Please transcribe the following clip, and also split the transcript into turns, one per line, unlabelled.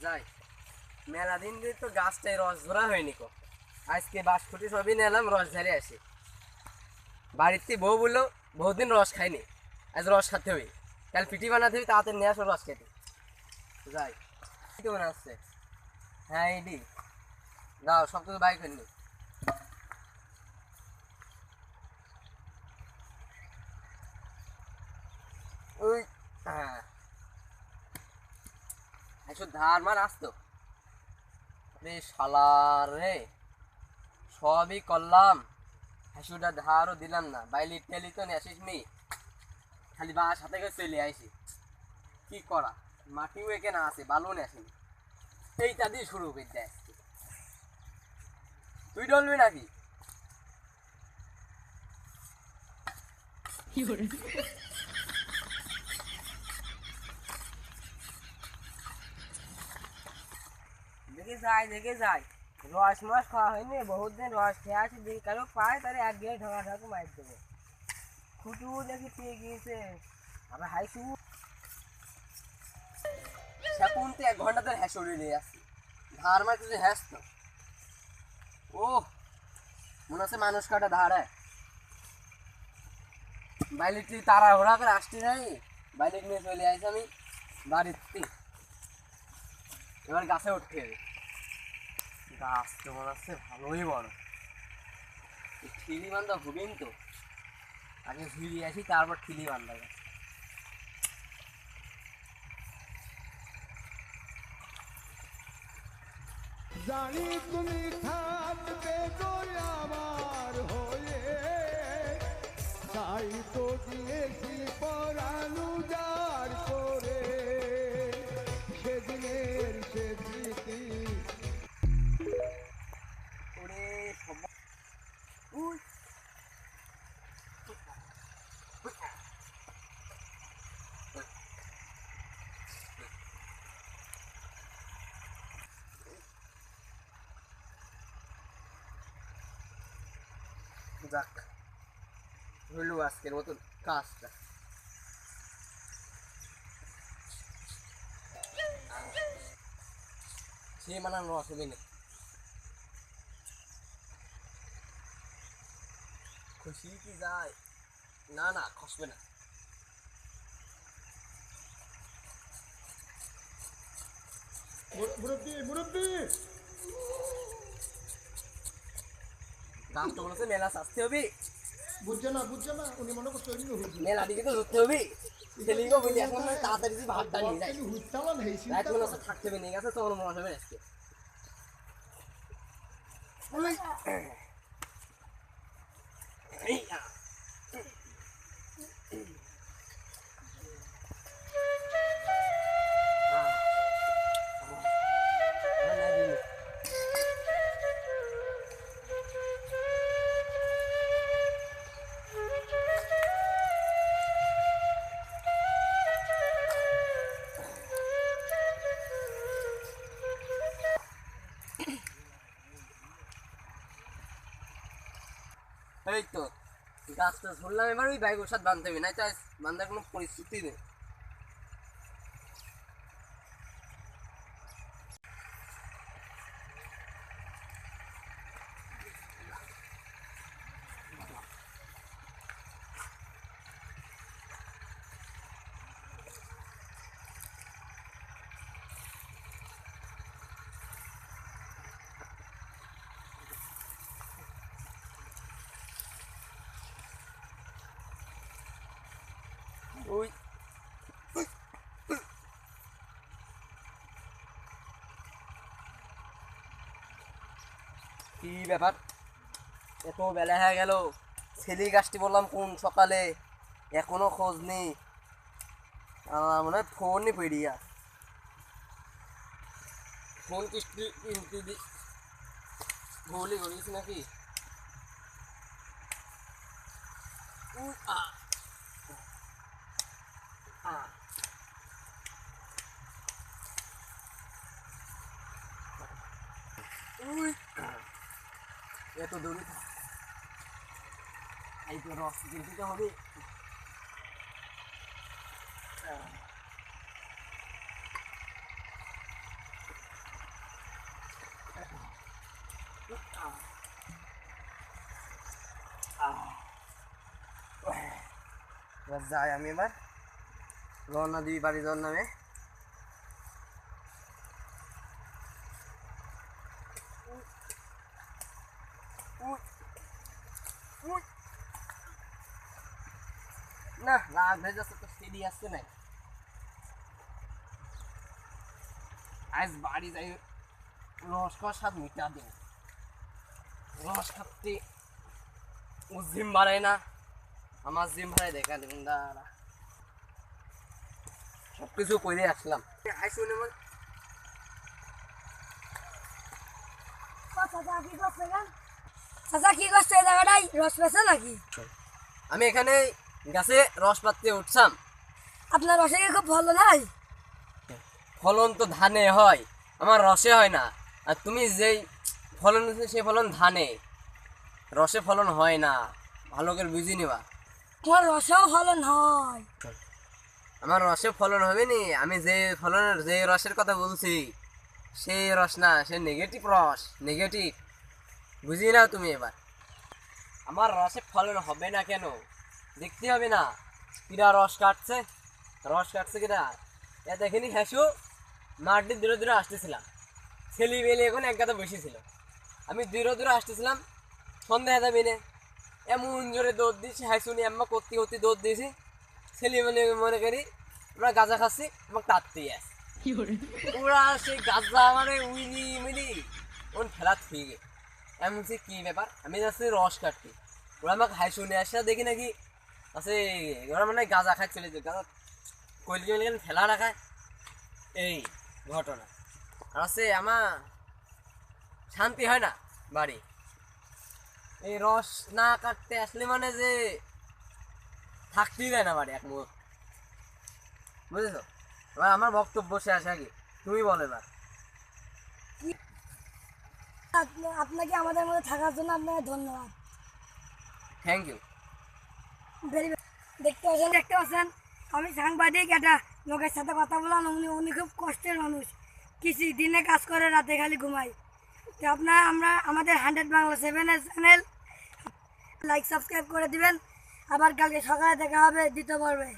যাই মেলা দিন দিয়ে তো গাছটায় রস ধরা হয়নি কো আজকে বাঁশকুটি সবই নিলাম রস ঝাড়ে আসি বাড়িতে বউ বললো বহুদিন রস খাইনি আজ রস খাতে হবে কাল পিঠি বানাতে হবে তাড়াতাড়ি নিয়ে আসো রস খেতে যাই কেমন আসছে হ্যাঁ এইডি দাও সব কিছু বাইক হয়নি ওই হ্যাঁ একশো ধার মার আসতো রে শালার রে সবই করলাম হাসুটা ধারও দিলাম না বাইলি টেলি তো নিয়ে আসিস নি খালি বা সাথে করে চলে আইসি কি করা মাটিও এখানে আছে বালু নিয়ে আসিনি এইটা দিয়ে শুরু করে দেয় তুই ডলবি নাকি দেখে যাই রস মাস খাওয়া হয়নি বহুত দিন রস খেয়ে আছি দেখি কারো পায় তাহলে এক গিয়ে ঢোকা ঢাকু মার দেবো খুটু দেখি পেয়ে গিয়েছে আবার হাইসু সেকুন তো 1 ঘন্টা ধরে হ্যাঁ উড়ে নিয়ে আসছি ধার মার কিছু হ্যাস তো ও মনে হচ্ছে মানুষ কাটা ধার বাইলিক তুই তাড়াহুড়া করে আসতে নাই বাইলিক নিয়ে চলে আসি আমি বাড়িতে এবার গাছে উঠতে হবে গাছ তো মনে হচ্ছে ভালোই বড় ঠিলি বান্ধা হবেন তো আগে ঝুড়ি আসি তারপর ঠিলি বান্ধা গাছ
জানি তুমি থাকবে গো আমার হয়ে তাই তো দিয়েছি পরানু যার করে সেদিনের সে স্মৃতি
ওরে সবাই উই যাক হইল আজকের মতন কাজটা সে মানানো আসবে না খুশি কি যায় না না খসবে না
মুরব্বী মুরব্বী
গাছটা মনে হচ্ছে মেলা আসতে হবে
বুঝছে না উনি মনে করছে
মেলা দিকে তো ধরতে হবে ছেলেকে বলি এখন তাড়াতাড়ি যে ভাতটা নিয়ে যায়
হুইতালান হেইছি
রাত মনে হচ্ছে থাকতে হবে নিয়ে গেছে তোমার মনে হবে আজকে এই তো গাছটা ধরলাম এবার ওই বাইক ওর সাথে বাঁধতে হবে নাই তো বাঁধার কোনো পরিস্থিতি নেই ওই কি ব্যাপার এত বেলা হয়ে গেল ছেলে গাছটি বললাম কোন সকালে এখনো খোঁজ নেই মনে হয় ফোনই পেরিয়া ফোন কিস্তি কিনতে দি ভুলই করিস নাকি এত দূরে এই তো রস কিনতে হবে এবার যাই আমি এবার রওনা দিই বাড়ি যাওয়ার নামে। না রাগ হয়ে যাচ্ছে তো, সিঁড়ি আসছে না। আজ বাড়ি যাই রস খাওয়ার স্বাদ মিটা দেব। রস খাতে ও জিম বাড়ায় না, আমার জিম বাড়ায় দেখা দেবেন দাঁড়া। সব কিছু করে আসলাম। আইসুন আমার
চাচা কি করছে এই জায়গাটাই রস পেছে নাকি?
আমি এখানে গাছে রস পাততে উঠছাম।
আপনার রসে কি খুব ভালো নাই?
ফলন তো ধানে হয়, আমার রসে হয় না। আর তুমি যেই ফলন হচ্ছে সেই ফলন ধানে, রসে ফলন হয় না। ভালো করে বুঝি নিবা।
তোমার রসেও ভালো নয়।
আমার রসে ফলন হবে নি। আমি যে রসের কথা বলছি সেই রস না, সে নেগেটিভ রস, নেগেটিভ। বুঝি না তুমি এবার। আমার রসে ফলন হবে না কেন দেখতে হবে না। কিরা রস কাটছে, রস কাটছে কিরা এ দেখেনি। হ্যাসু মাঠটি দূরে দূরে আসতেছিলাম, ছেলে বেলে এখন এক গাদা বসেছিল। আমি দূরে দূরে আসতেছিলাম, সন্ধ্যা হেদা বেনে এমন জোরে দৌড় দিয়েছি। হাইসুনি আম্মা করতে করতে দৌড় দিয়েছি। ছেলে মেলে মনে করি আমরা গাঁজা খাচ্ছি এবং তাড়তেই আসি। ওরা সেই গাঁজা মানে উইলি মিলি ওন ফেলা ঠিক এমন সে কি ব্যাপার। আমি যাচ্ছি রস কাটতে, ওরা আমাকে হাইসুনি আসা দেখি নাকি আছে ওরা মানে গাঁজা খায় চলে যায়। গাঁজা কইলি গেলে ফেলা রাখায়, এই ঘটনা। আর আছে আমার শান্তি হয় না বাড়ি। এই রস না কাটতে আসলে মানে যে থাকতেই দেয় না বাড়ি এক মুহূর্ত, বুঝেছো? এবার আমার বক্তব্য শেষ আগে তুমি বলো এবার।
আপনাকে আমাদের মধ্যে থাকার জন্য আপনাকে ধন্যবাদ।
Thank you.
দেখতে পাচ্ছেন আমি সাংবাদিক, একটা লোকের সাথে কথা বললাম। উনি খুব কষ্টের মানুষ, কিছু দিনে কাজ করে রাতে খালি ঘুমাই। তো আপনারা আমাদের 100 বাংলা 7 চ্যানেল লাইক সাবস্ক্রাইব করে দিবেন। আবার কালকে সকালে দেখা হবে দ্বিতীয় পর্বে।